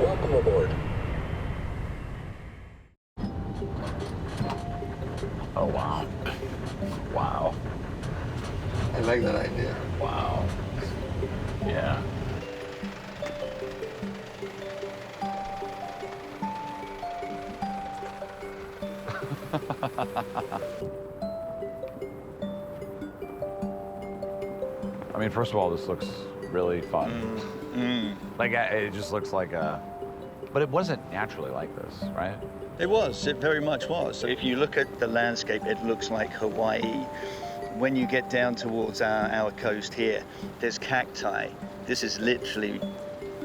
Welcome aboard. Oh, wow. Wow. I like that idea. Wow. Yeah. I mean, first of all, this looks really fun. Like, it just looks like a... But it wasn't naturally like this, right? It was, it very much was. So if you look at the landscape, it looks like Hawaii. When you get down towards our coast here, there's cacti. This is literally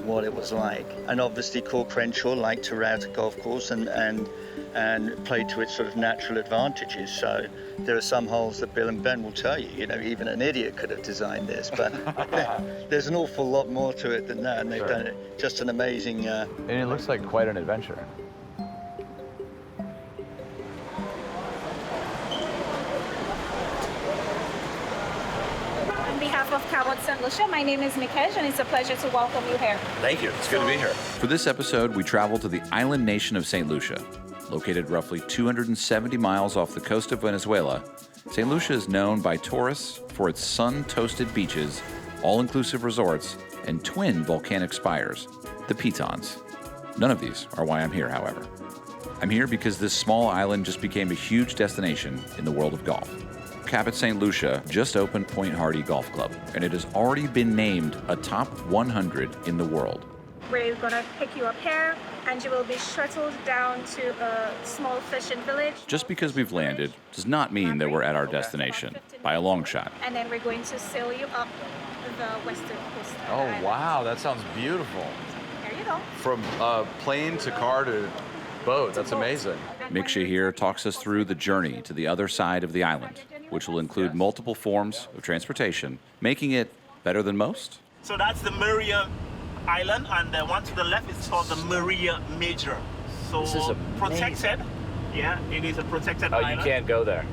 what it was like. And obviously, Core Crenshaw liked to route a golf course and play to its sort of natural advantages. So there are some holes that Bill and Ben will tell you, you know, even an idiot could have designed this, but there's an awful lot more to it than that, and they've done it just an amazing... And it looks like quite an adventure. On behalf of Cabot St. Lucia, my name is Mikesh, and it's a pleasure to welcome you here. Thank you. It's good to be here. For this episode, we traveled to the island nation of St. Lucia. Located roughly 270 miles off the coast of Venezuela, St. Lucia is known by tourists for its sun-toasted beaches, all-inclusive resorts, and twin volcanic spires, the Pitons. None of these are why I'm here, however. I'm here because this small island just became a huge destination in the world of golf. Cabot St. Lucia just opened Point Hardy Golf Club, and it has already been named a top 100 in the world. We're gonna pick you up here, and you will be shuttled down to a small fishing village. Just because we've landed does not mean that we're at our destination, by a long shot. And then we're going to sail you up the western coast. of the Oh, island. wow, that sounds beautiful. There you go. From plane to car to boat, that's amazing. Miksha here talks us through the journey to the other side of the island, which will include multiple forms of transportation, making it better than most. So that's the Maria Island, and the one to the left is called the Maria Major. So This is amazing. protected. Yeah, it is a protected Oh, island. you can't go there.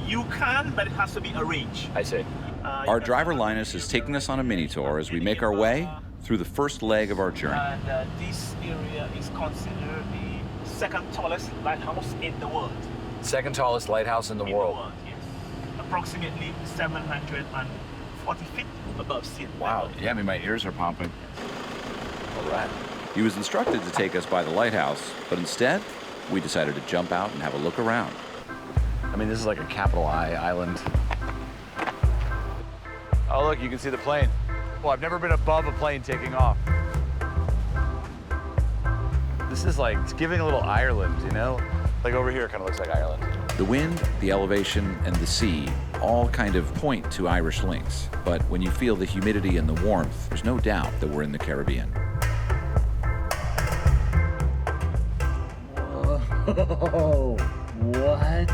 You can, but it has to be arranged. I see. Our driver Linus is taking us on a mini tour as we make our way through the first leg of our journey. And this area is considered the second tallest lighthouse in the world. Second tallest lighthouse in the world. Yes. Approximately 740 feet above sea level. Wow. Yeah, I mean, my ears are pumping. All right. He was instructed to take us by the lighthouse, but instead, we decided to jump out and have a look around. I mean, this is like a capital I island. Oh, look, you can see the plane. Well, I've never been above a plane taking off. This is like, it's giving a little Ireland, you know? Like over here, it kind of looks like Ireland. The wind, the elevation, and the sea all kind of point to Irish links, but when you feel the humidity and the warmth, there's no doubt that we're in the Caribbean. Whoa, what?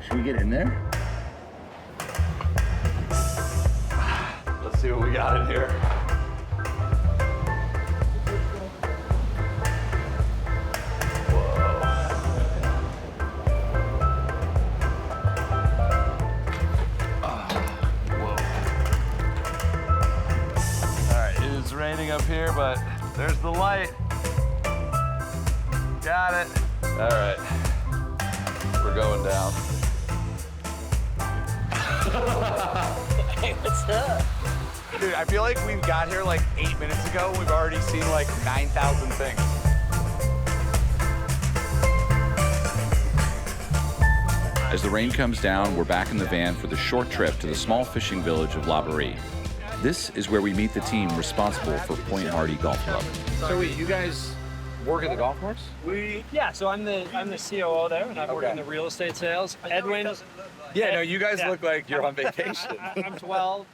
Should we get in there? Let's see what we got in here. Raining up here, but there's the light. Got it. All right, we're going down. Hey, what's up? Dude, I feel like we got here like 8 minutes ago. We've already seen like 9,000 things. As the rain comes down, we're back in the van for the short trip to the small fishing village of La Barrie. This is where we meet the team responsible for Point Hardy Golf Club. So wait, you guys work at the golf course? Yeah, so I'm the COO there, and I work in the real estate sales. Edwin. Yeah, no, you guys look like you're on vacation. I'm 12.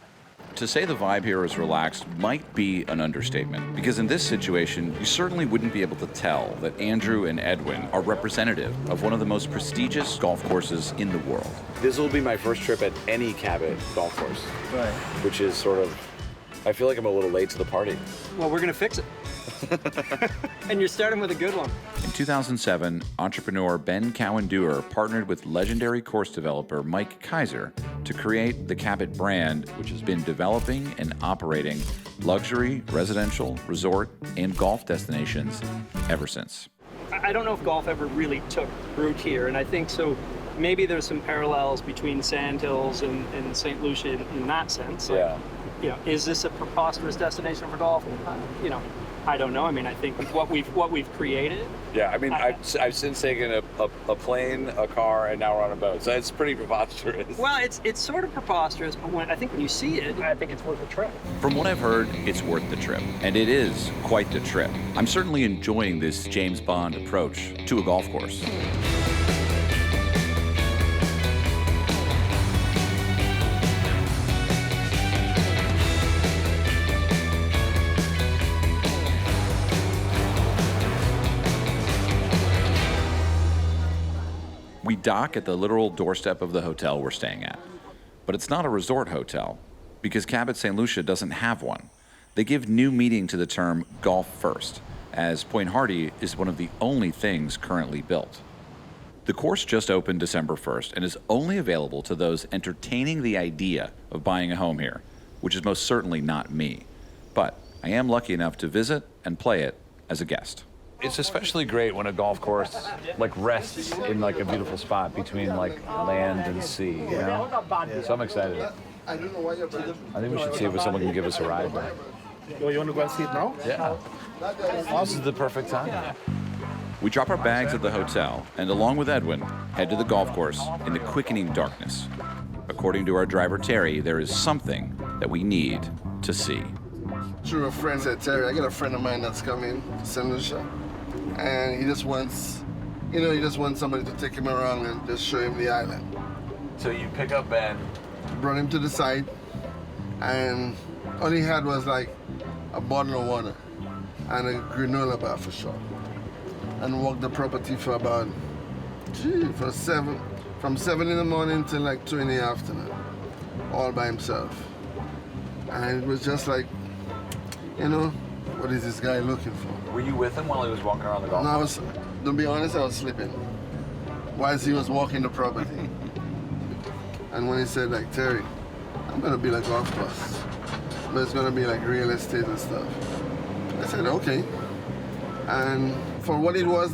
To say the vibe here is relaxed might be an understatement, because in this situation, you certainly wouldn't be able to tell that Andrew and Edwin are representative of one of the most prestigious golf courses in the world. This will be my first trip at any Cabot golf course, Right. which is sort of, I feel like I'm a little late to the party. Well, we're gonna fix it. And you're starting with a good one. In 2007, entrepreneur Ben Cowan-Dewar partnered with legendary course developer Mike Kaiser to create the Cabot brand, which has been developing and operating luxury, residential, resort, and golf destinations ever since. I don't know if golf ever really took root here, and I think so. Maybe there's some parallels between Sandhills and St. Lucia in that sense. Like, Yeah. You know, is this a preposterous destination for golf? You know, I don't know. I mean, I think what we've created. Yeah, I mean, I've since taken a plane, a car, and now we're on a boat. So it's pretty preposterous. Well, it's sort of preposterous, but I think when you see it, I think it's worth a trip. From what I've heard, it's worth the trip. And it is quite the trip. I'm certainly enjoying this James Bond approach to a golf course. We dock at the literal doorstep of the hotel we're staying at. But it's not a resort hotel, because Cabot St. Lucia doesn't have one. They give new meaning to the term golf first, as Point Hardy is one of the only things currently built. The course just opened December 1st and is only available to those entertaining the idea of buying a home here, which is most certainly not me. But I am lucky enough to visit and play it as a guest. It's especially great when a golf course like rests in like a beautiful spot between like land and sea, you know? So I'm excited. I think we should see if someone can give us a ride there. You want to go and see it now? Yeah. This is the perfect time. We drop our bags at the hotel and, along with Edwin, head to the golf course in the quickening darkness. According to our driver Terry, there is something that we need to see. Through a friend said, Terry, I got a friend of mine that's coming to St. Lucia, and he just wants, somebody to take him around and just show him the island. So you pick up Ben. Brought him to the site, and all he had was like a bottle of water and a granola bar for sure. And walked the property for about, from 7 in the morning till like 2 in the afternoon, all by himself. And it was just like, what is this guy looking for? Were you with him while he was walking around the golf course? No, to be honest, I was sleeping whilst he was walking the property. And when he said, like, Terry, I'm gonna build a golf course, but it's gonna be like real estate and stuff. I said, okay. And for what it was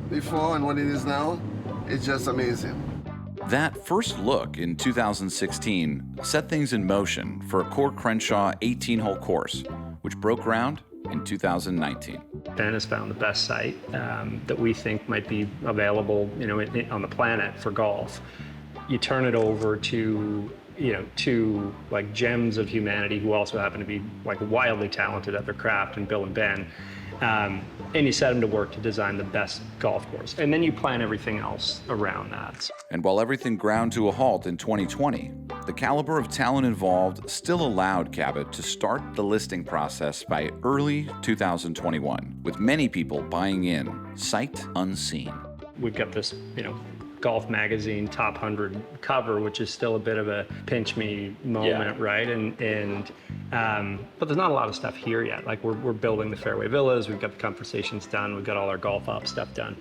before and what it is now, it's just amazing. That first look in 2016 set things in motion for a Core Crenshaw 18-hole course, which broke ground in 2019. Ben has found the best site that we think might be available, on the planet for golf. You turn it over to, two like gems of humanity who also happen to be like wildly talented at their craft, and Bill and Ben. And you set them to work to design the best golf course. And then you plan everything else around that. And while everything ground to a halt in 2020, the caliber of talent involved still allowed Cabot to start the listing process by early 2021, with many people buying in, sight unseen. We've got this, Golf Magazine Top 100 cover, which is still a bit of a pinch me moment, right? But there's not a lot of stuff here yet. Like we're building the Fairway villas, we've got the conversations done, we've got all our golf up stuff done.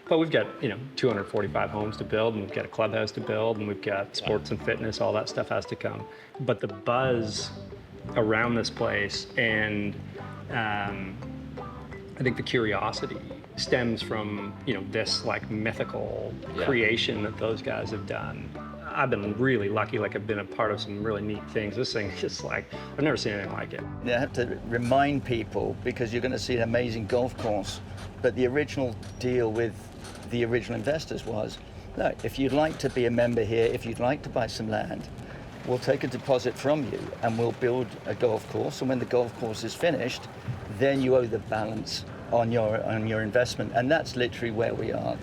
But we've got 245 homes to build, and we've got a clubhouse to build, and we've got sports and fitness. All that stuff has to come. But the buzz around this place, and I think the curiosity stems from this like mythical creation that those guys have done. I've been really lucky, like I've been a part of some really neat things. This thing is like, I've never seen anything like it. I have to remind people, because you're going to see an amazing golf course, but the original deal with the original investors was, no, if you'd like to be a member here, if you'd like to buy some land, we'll take a deposit from you and we'll build a golf course, and when the golf course is finished, then you owe the balance on your investment, and that's literally where we are.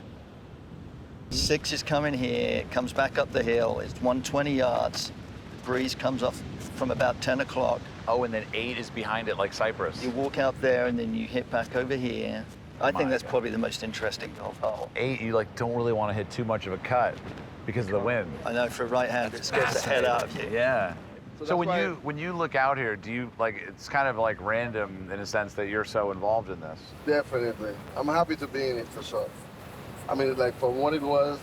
6 is coming here, comes back up the hill, it's 120 yards, the breeze comes off from about 10 o'clock. Oh, and then 8 is behind it like Cypress. You walk out there and then you hit back over here. I think that's probably the most interesting golf hole. 8, you don't really want to hit too much of a cut because of the wind. I know, for a right-hander, it scares the head out of you. Yeah. So when you look out here, do you like, it's kind of like random in a sense that you're so involved in this? Definitely. I'm happy to be in it for sure. I mean, like from what it was,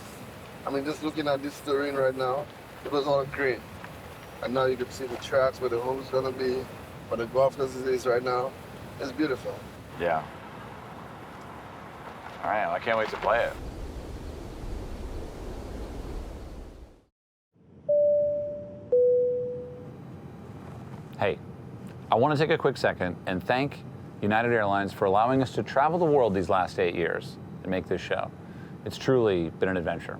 I mean, just looking at this terrain right now, it was all green. And now you can see the tracks where the home's gonna be, where the golf course is right now. It's beautiful. Yeah. All right, well, I can't wait to play it. Hey, I want to take a quick second and thank United Airlines for allowing us to travel the world these last 8 years and make this show. It's truly been an adventure.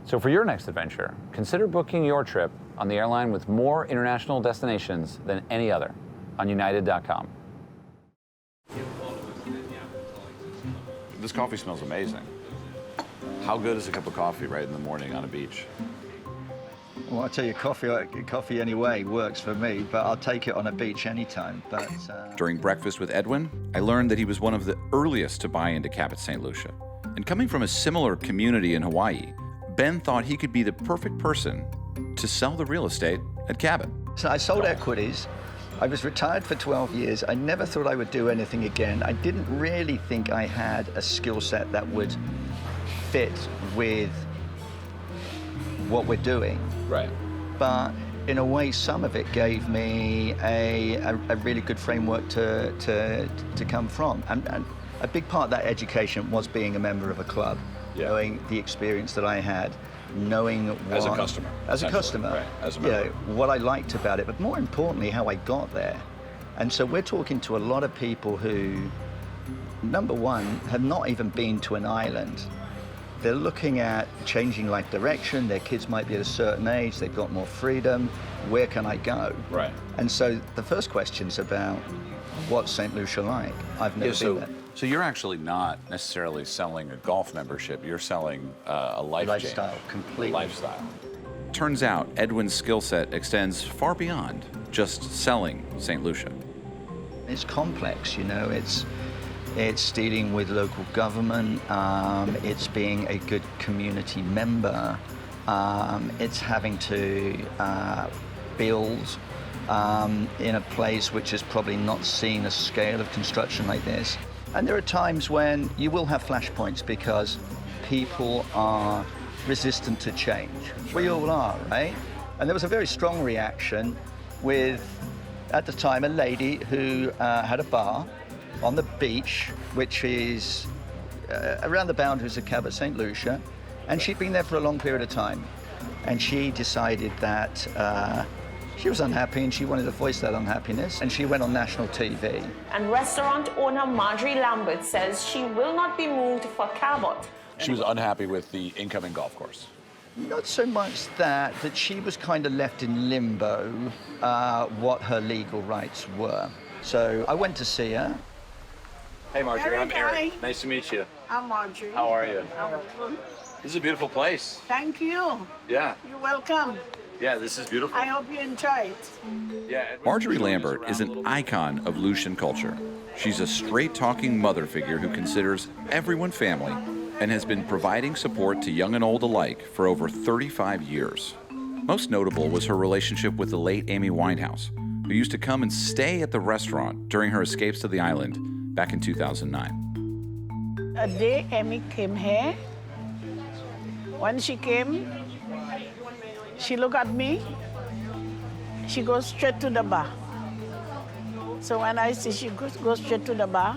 So for your next adventure, consider booking your trip on the airline with more international destinations than any other on United.com. This coffee smells amazing. How good is a cup of coffee right in the morning on a beach? Well, I tell you, coffee anyway works for me, but I'll take it on a beach anytime. But During breakfast with Edwin, I learned that he was one of the earliest to buy into Cabot St. Lucia. And coming from a similar community in Hawaii, Ben thought he could be the perfect person to sell the real estate at Cabot. So I sold equities. I was retired for 12 years. I never thought I would do anything again. I didn't really think I had a skill set that would fit with what we're doing. Right. But in a way, some of it gave me a really good framework to come from. And a big part of that education was being a member of a club, knowing the experience that I had, knowing what... As a customer. As a customer. Right, as a member. What I liked about it, but more importantly, how I got there. And so we're talking to a lot of people who, number one, have not even been to an island. They're looking at changing life direction. Their kids might be at a certain age. They've got more freedom. Where can I go? Right. And so the first question's about what's St. Lucia like? I've never been there. So you're actually not necessarily selling a golf membership. You're selling a lifestyle, completely. Lifestyle. Turns out Edwin's skill set extends far beyond just selling St. Lucia. It's complex, you know. It's dealing with local government, it's being a good community member, it's having to build in a place which has probably not seen a scale of construction like this. And there are times when you will have flashpoints because people are resistant to change. We all are, right? And there was a very strong reaction with, at the time, a lady who had a bar on the beach, which is around the boundaries of Cabot St. Lucia, and she'd been there for a long period of time. And she decided that she was unhappy and she wanted to voice that unhappiness, and she went on national TV. And restaurant owner Marjorie Lambert says she will not be moved for Cabot. She was unhappy with the incoming golf course. Not so much that she was kind of left in limbo what her legal rights were. So I went to see her. Hey, Marjorie, I'm Eric. Eric. Nice to meet you. I'm Marjorie. How are you? I'm good. This is a beautiful place. Thank you. Yeah. You're welcome. Yeah, this is beautiful. I hope you enjoy it. Yeah. Marjorie Lambert is an icon of Lucian culture. She's a straight-talking mother figure who considers everyone family and has been providing support to young and old alike for over 35 years. Most notable was her relationship with the late Amy Winehouse, who used to come and stay at the restaurant during her escapes to the island back in 2009. A day Amy came here. When she came, she looked at me. She goes straight to the bar. So when I see she goes straight to the bar,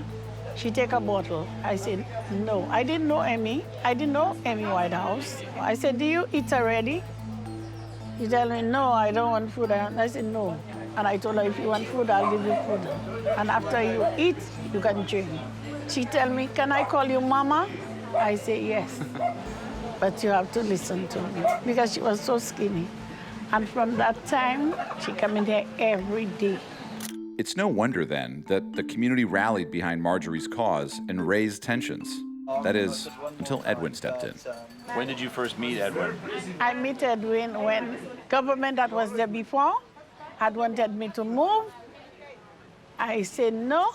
she take a bottle. I said, no. I didn't know Amy. I didn't know Amy Whitehouse. I said, do you eat already? She tell me, no, I don't want food. And I said, no. And I told her, if you want food, I'll give you food. And after you eat, you can drink. She tell me, can I call you Mama? I say, yes. But you have to listen to me, because she was so skinny. And from that time, she come in here every day. It's no wonder then that the community rallied behind Marjorie's cause and raised tensions. That is, until Edwin stepped in. When did you first meet Edwin? I met Edwin when government that was there before had wanted me to move. I said no.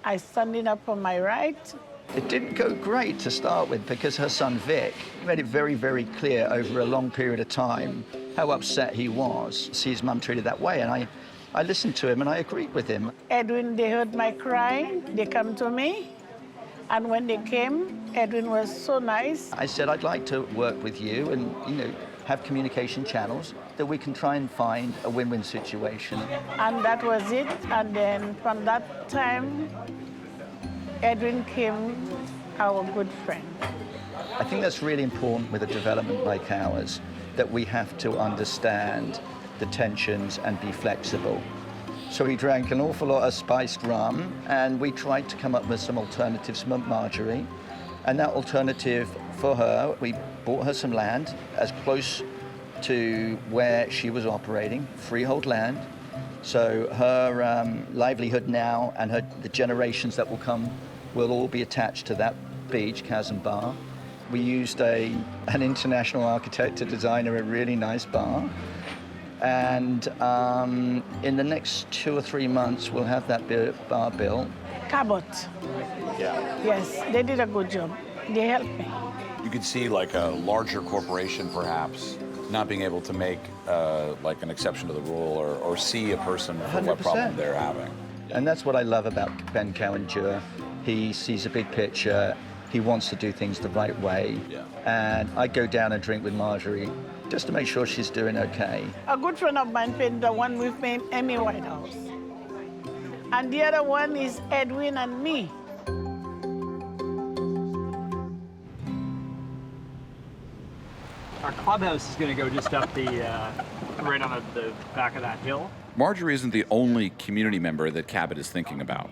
I standing up for my right. It didn't go great to start with because her son Vic made it very, very clear over a long period of time how upset he was to see his mum treated that way. And I listened to him and I agreed with him. Edwin, they heard my cry. They come to me. And when they came, Edwin was so nice. I said, I'd like to work with you and, have communication channels that we can try and find a win-win situation. And that was it. And then from that time, Edwin came our good friend. I think that's really important with a development like ours, that we have to understand the tensions and be flexible. So he drank an awful lot of spiced rum, and we tried to come up with some alternatives for Marjorie. And that alternative for her, we bought her some land as close to where she was operating, freehold land. So her livelihood now and the generations that will come will all be attached to that beach, Chasm Bar. We used an international architect to design her a really nice bar. And in the next 2 or 3 months, we'll have that bar built. Cabot. Yeah. Yes, they did a good job. They helped me. You could see like a larger corporation perhaps not being able to make like an exception to the rule or see a person for what 100%. problem they're having. And that's what I love about Ben Cowan-Dewar. He sees a big picture. He wants to do things the right way. Yeah. And I go down and drink with Marjorie just to make sure she's doing okay. A good friend of mine painted the one with me, Amy Whitehouse. And the other one is Edwin and me. Our clubhouse is going to go just up the, right on the back of that hill. Marjorie isn't the only community member that Cabot is thinking about,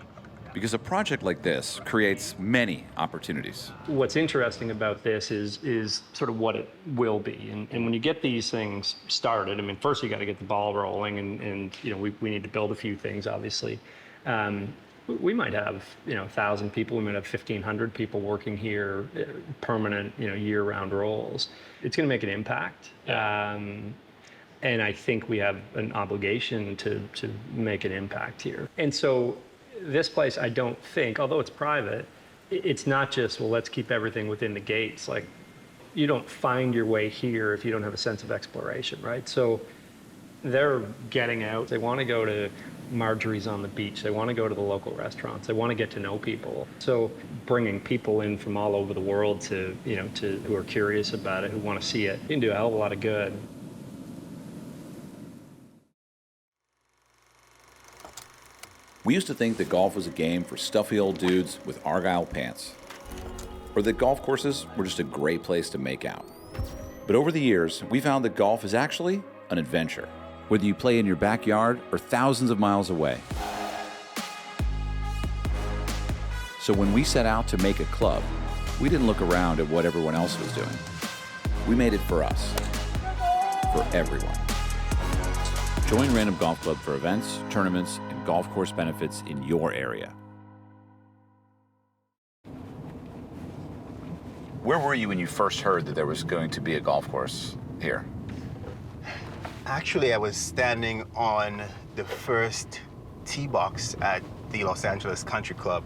because a project like this creates many opportunities. What's interesting about this is sort of what it will be. And when you get these things started, I mean, first you got to get the ball rolling, and we need to build a few things, obviously. We might have 1,000 people. We might have 1,500 people working here, permanent, year-round roles. It's going to make an impact. And I think we have an obligation to make an impact here. And so this place, I don't think, although it's private, it's not just, well, let's keep everything within the gates. Like, you don't find your way here if you don't have a sense of exploration, right? So they're getting out. They want to go to Marjorie's on the beach. They want to go to the local restaurants. They want to get to know people. So bringing people in from all over the world to who are curious about it, who want to see it, can do a hell of a lot of good. We used to think that golf was a game for stuffy old dudes with Argyle pants, or that golf courses were just a great place to make out. But over the years, we found that golf is actually an adventure, whether you play in your backyard or thousands of miles away. So when we set out to make a club, we didn't look around at what everyone else was doing. We made it for us, for everyone. Join Random Golf Club for events, tournaments, and golf course benefits in your area. Where were you when you first heard that there was going to be a golf course here? Actually, I was standing on the first tee box at the Los Angeles Country Club.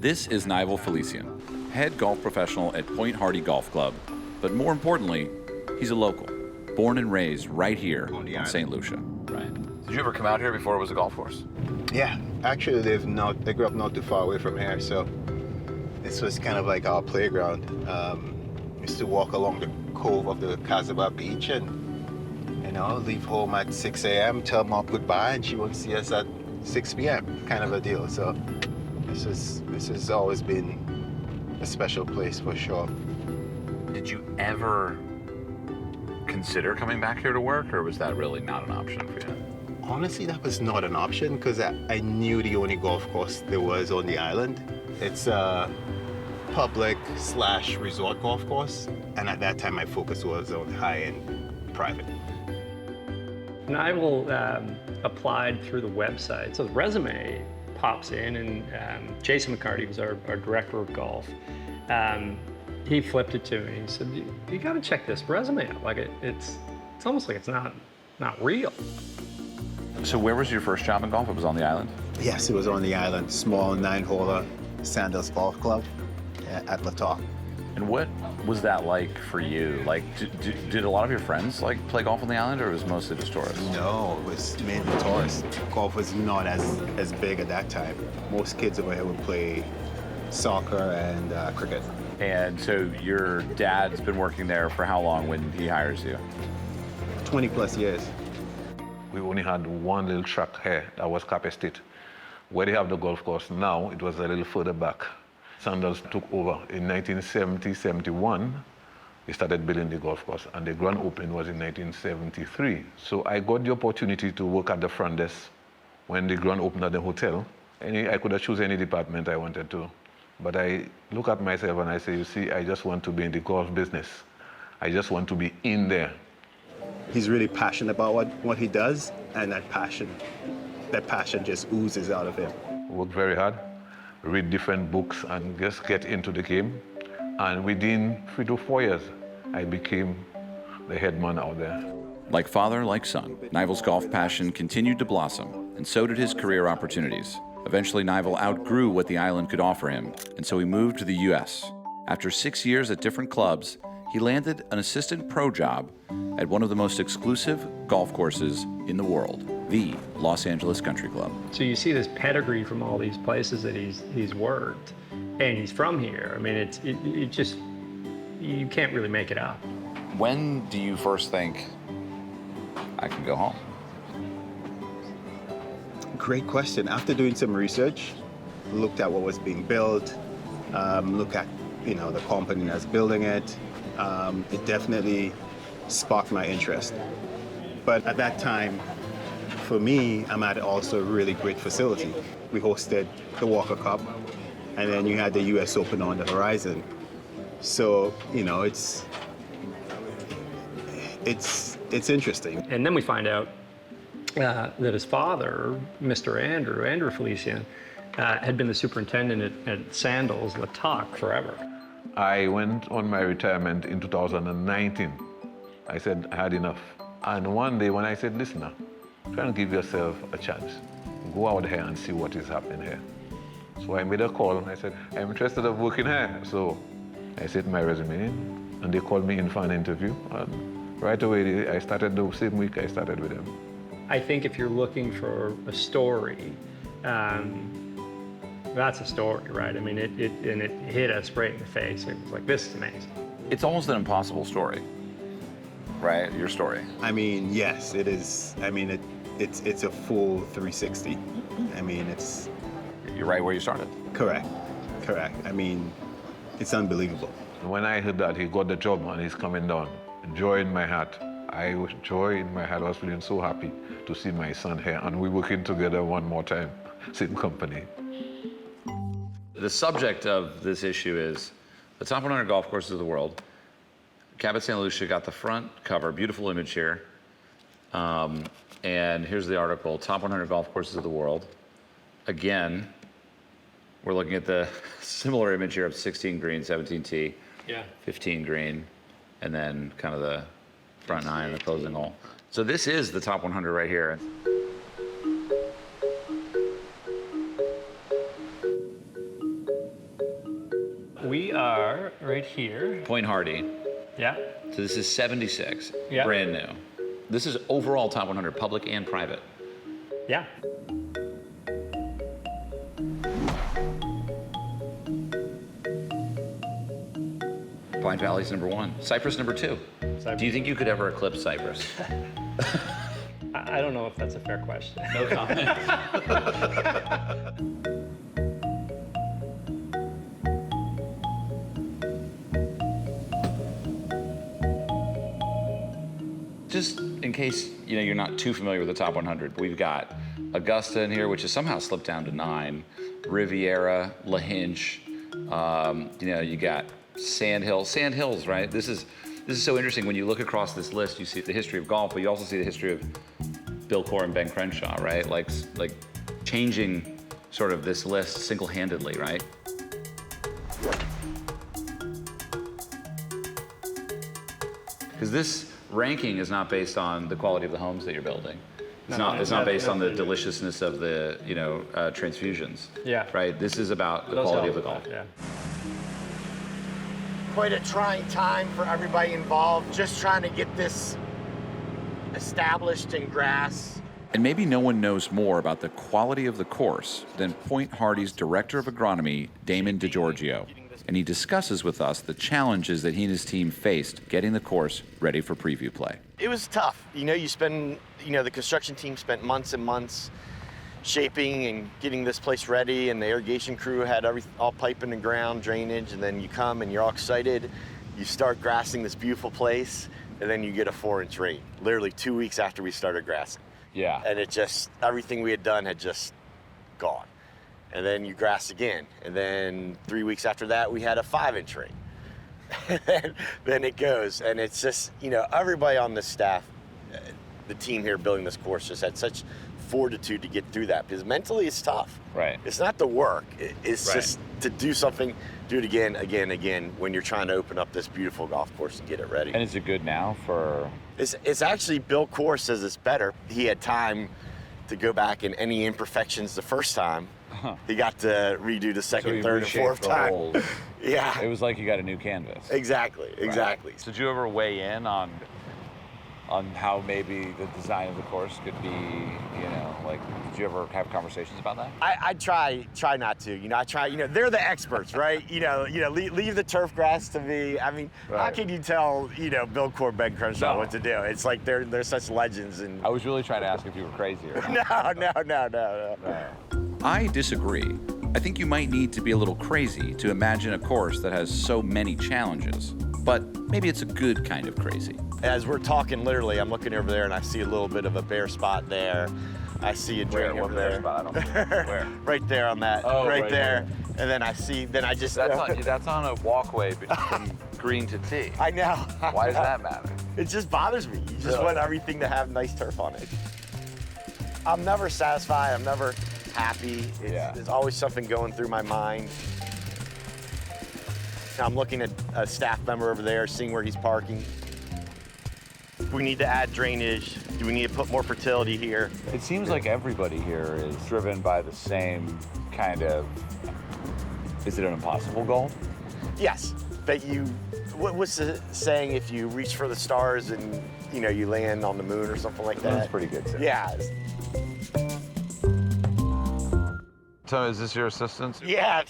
This is Nival Felician, head golf professional at Point Hardy Golf Club. But more importantly, he's a local, born and raised right here on St. Lucia. Right. Did you ever come out here before it was a golf course? Yeah, actually, they grew up not too far away from here, so this was kind of like our playground. Used to walk along the cove of the Casaba Beach and leave home at 6 a.m., tell Mom goodbye, and she won't see us at 6 p.m., kind of a deal. So this has always been a special place for sure. Did you ever consider coming back here to work, or was that really not an option for you? Honestly, that was not an option because I knew the only golf course there was on the island. It's a public/resort golf course, and at that time my focus was on high-end private. And I will applied through the website. So the resume pops in, and Jason McCarty was our director of golf. He flipped it to me. He said, "You got to check this resume out. Like it's almost like it's not real." So where was your first job in golf? It was on the island? Yes, it was on the island. Small 9-holer Sandals Golf Club at La Tour. And what was that like for you? Like, did a lot of your friends like play golf on the island, or was it mostly just tourists? No, it was mainly tourists. Golf was not as big at that time. Most kids over here would play soccer and cricket. And so your dad's been working there for how long when he hires you? 20 plus years. We only had one little track here, that was Cap Estate. Where they have the golf course now, it was a little further back. Sandals took over in 1970-71. They started building the golf course, and the grand opening was in 1973. So I got the opportunity to work at the front desk when the grand opened at the hotel. I could have chosen any department I wanted to. But I look at myself and I say, you see, I just want to be in the golf business. I just want to be in there. He's really passionate about what he does, and that passion just oozes out of him. Work very hard, read different books, and just get into the game. And within 3 to 4 years, I became the head man out there. Like father, like son, Nivel's golf passion continued to blossom, and so did his career opportunities. Eventually, Nivel outgrew what the island could offer him, and so he moved to the U.S. After 6 years at different clubs, he landed an assistant pro job at one of the most exclusive golf courses in the world, the Los Angeles Country Club. So you see this pedigree from all these places that he's worked, and he's from here. I mean, it just, you can't really make it up. When do you first think, I can go home? Great question. After doing some research, looked at what was being built, looked at the company that's building it. It definitely sparked my interest. But at that time, for me, I'm at also a really great facility. We hosted the Walker Cup, and then you had the US Open on the horizon. So, it's interesting. And then we find out that his father, Mr. Andrew Felician, had been the superintendent at Sandals, La Toc, forever. I went on my retirement in 2019. I said I had enough. And one day when I said, listen now, try and give yourself a chance. Go out here and see what is happening here. So I made a call and I said, I'm interested in working here. So I sent my resume in and they called me in for an interview. And right away, I started the same week I started with them. I think if you're looking for a story, that's a story, right? I mean, it hit us right in the face. It was like, this is amazing. It's almost an impossible story, right? Your story. I mean, yes, it is. I mean, it's a full 360. I mean, it's... You're right where you started. Correct. I mean, it's unbelievable. When I heard that he got the job and he's coming down, joy in my heart. I was feeling so happy to see my son here, and we're working together one more time, same company. The subject of this issue is the top 100 golf courses of the world. Cabot St. Lucia got the front cover, beautiful image here. And here's the article, top 100 golf courses of the world. Again, we're looking at the similar image here of 16 green, 17 tee, 15 green, and then kind of the front nine and the closing hole. So this is the top 100 right here. We are right here. Point Hardy. Yeah. So this is 76, Yeah. brand new. This is overall top 100, public and private. Yeah. Pine Valley's #1. Cypress #2. Do you think you could ever eclipse Cypress? I don't know if that's a fair question. No comment. Just in case you're not too familiar with the top 100, we've got Augusta in here, which has somehow slipped down to 9. Riviera, La Hinch. You got Sand Hills, right? This is so interesting. When you look across this list, you see the history of golf, but you also see the history of Bill Coore and Ben Crenshaw, right? Like changing sort of this list single-handedly, right? Because this ranking is not based on the quality of the homes that you're building. It's not based on the deliciousness of the transfusions. Yeah. Right. This is about the quality of the golf. Yeah. quite a trying time for everybody involved, just trying to get this established in grass. And maybe no one knows more about the quality of the course than Point Hardy's Director of Agronomy, Damon DeGiorgio. And he discusses with us the challenges that he and his team faced getting the course ready for preview play. It was tough. The construction team spent months and months shaping and getting this place ready, and the irrigation crew had all pipe in the ground, drainage, and then you come and you're all excited. You start grassing this beautiful place, and then you get a 4-inch rain, literally 2 weeks after we started grassing. Yeah. And everything we had done had just gone. And then you grass again, and then 3 weeks after that, we had a 5-inch rain. And then it goes, and it's just, everybody on this staff, the team here building this course just had such fortitude to get through that, because mentally it's tough. Right. It's not the work. It's Right. just to do something, do it again, when you're trying to open up this beautiful golf course and get it ready. And is it good now for? It's actually, Bill Kors says it's better. He had time to go back and any imperfections the first time. He got to redo the second, third, and fourth time. Yeah. It was like you got a new canvas. Exactly. Right. Did you ever weigh in on how maybe the design of the course could be, did you ever have conversations about that? I try not to. I try, they're the experts, right? Leave the turf grass to me. I mean, How can you tell, Bill Kors, Ben Crenshaw what to do? It's like they're such legends. And I was really trying to ask if you were crazy or not. No. I disagree. I think you might need to be a little crazy to imagine a course that has so many challenges. But maybe it's a good kind of crazy. As we're talking, literally, I'm looking over there and I see a little bit of a bare spot there. I see a drain over there. Spot? I don't know. Where? Right there on that. Oh, right there. And then I just. That's on a walkway from green to tee. I know. Why does that matter? It just bothers me. You just want everything to have nice turf on it. I'm never satisfied. I'm never happy. There's always something going through my mind. I'm looking at a staff member over there, seeing where he's parking. We need to add drainage. Do we need to put more fertility here? It seems like everybody here is driven by the same kind of, is it an impossible goal? Yes, but what's the saying, if you reach for the stars and, you land on the moon or something like that? That's pretty good too. Yeah. So is this your assistant? Yeah,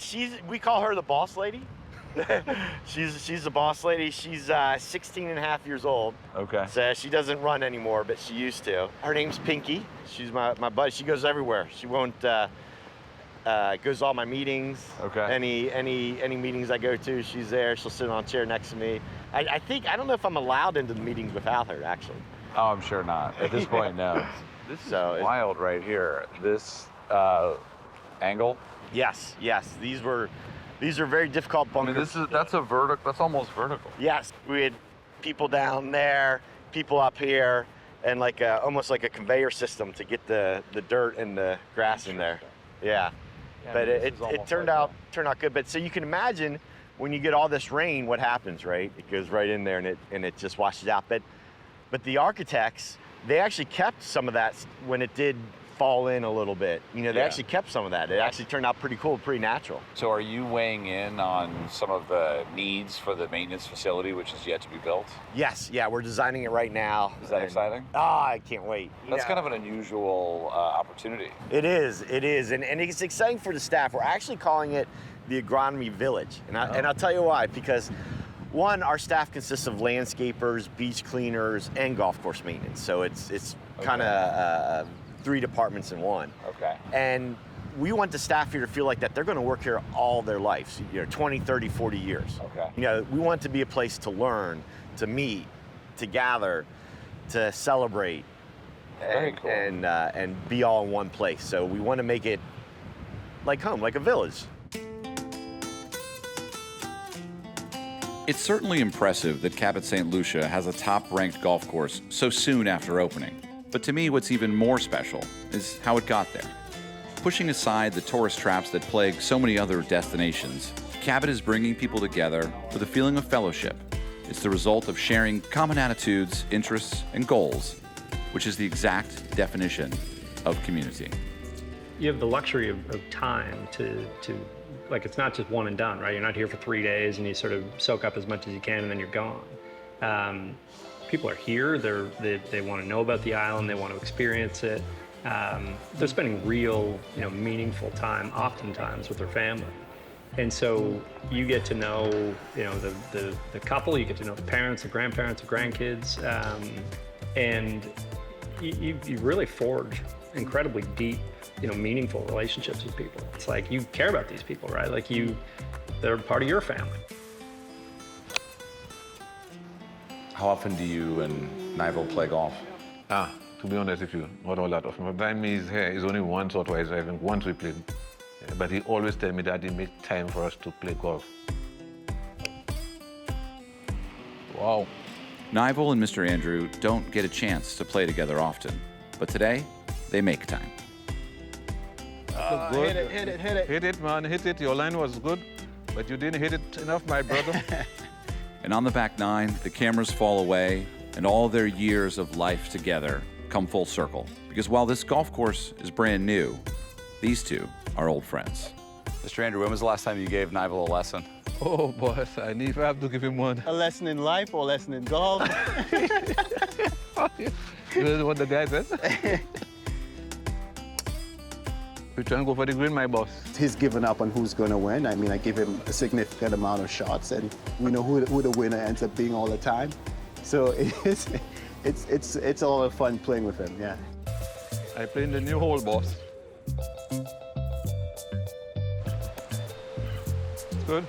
we call her the boss lady. She's the boss lady. She's 16 and a half years old. Okay. So she doesn't run anymore, but she used to. Her name's Pinky. She's my buddy. She goes everywhere. She won't goes to all my meetings. Okay. Any meetings I go to, she's there. She'll sit on a chair next to me. I don't know if I'm allowed into the meetings without her, actually. Oh, I'm sure not. At this point, no. This is wild right here. This angle. Yes. These are very difficult bunkers. I mean, that's almost vertical. Yes, we had people down there, people up here, and almost like a conveyor system to get the dirt and the grass in there. Yeah, but it turned out good. But so you can imagine when you get all this rain, what happens, right? It goes right in there and it just washes out. But the architects, they actually kept some of that when it did fall in a little bit. They actually kept some of that. It actually turned out pretty cool, pretty natural. So are you weighing in on some of the needs for the maintenance facility, which is yet to be built? Yes, we're designing it right now. Is that exciting? I can't wait. That's kind of an unusual opportunity. It is, and it's exciting for the staff. We're actually calling it the Agronomy Village, and I'll tell you why. Because one, our staff consists of landscapers, beach cleaners, and golf course maintenance. So it's kind of 3 departments in one. Okay. And we want the staff here to feel like that they're going to work here all their lives, 20, 30, 40 years. Okay. We want it to be a place to learn, to meet, to gather, to celebrate, Very cool. and be all in one place. So we want to make it like home, like a village. It's certainly impressive that Cabot St. Lucia has a top-ranked golf course so soon after opening. But to me, what's even more special is how it got there. Pushing aside the tourist traps that plague so many other destinations, Cabot is bringing people together with a feeling of fellowship. It's the result of sharing common attitudes, interests, and goals, which is the exact definition of community. you have the luxury of time to like, it's not just one and done, right? You're not here for 3 days and you sort of soak up as much as you can and then you're gone. People are here, they want to know about the island, they want to experience it. They're spending real, meaningful time, oftentimes, with their family. And so you get to know, the couple, you get to know the parents, the grandparents, the grandkids, and you really forge incredibly deep, meaningful relationships with people. It's like you care about these people, right? Like they're part of your family. How often do you and Nival play golf? To be honest with you, not all that often. But time he's here, it's only once or twice, I think, once we played. Yeah, but he always tell me that he make time for us to play golf. Wow. Nival and Mr. Andrew don't get a chance to play together often, but today, they make time. Good. Hit it. Hit it, man, hit it. Your line was good, but you didn't hit it enough, my brother. And on the back nine, the cameras fall away, and all their years of life together come full circle. Because while this golf course is brand new, these two are old friends. Mr. Andrew, when was the last time you gave Nival a lesson? Oh, boss, I need to have to give him one. A lesson in life or a lesson in golf? You know what the guy said? We're trying to go for the green, my boss. He's given up on who's going to win. I mean, I give him a significant amount of shots, and we know who the winner ends up being all the time. So it's all fun playing with him, yeah. I play in the new hole, boss. Good.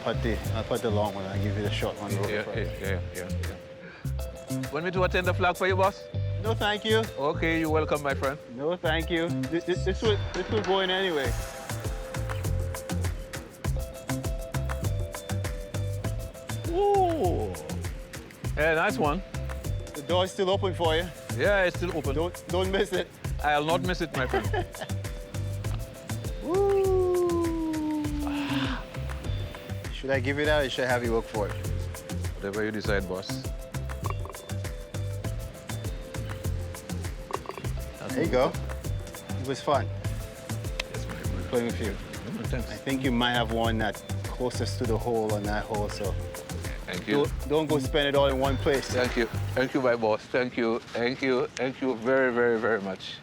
I'll put the long one. I'll give you the short one. Yeah. Want me to attend the flag for you, boss? No, thank you. Okay, you're welcome, my friend. No, thank you. This will go in anyway. Ooh. Yeah, nice one. The door's still open for you. Yeah, it's still open. Don't miss it. I'll not miss it, my friend. Should I give you that or should I have you work for it? Whatever you decide, boss. There you go. It was fun. Yes, playing with you. I think you might have one that's closest to the hole on that hole, so. Thank you. Don't go spend it all in one place. Thank you. Thank you, my boss. Thank you. Thank you. Thank you very, very, very much.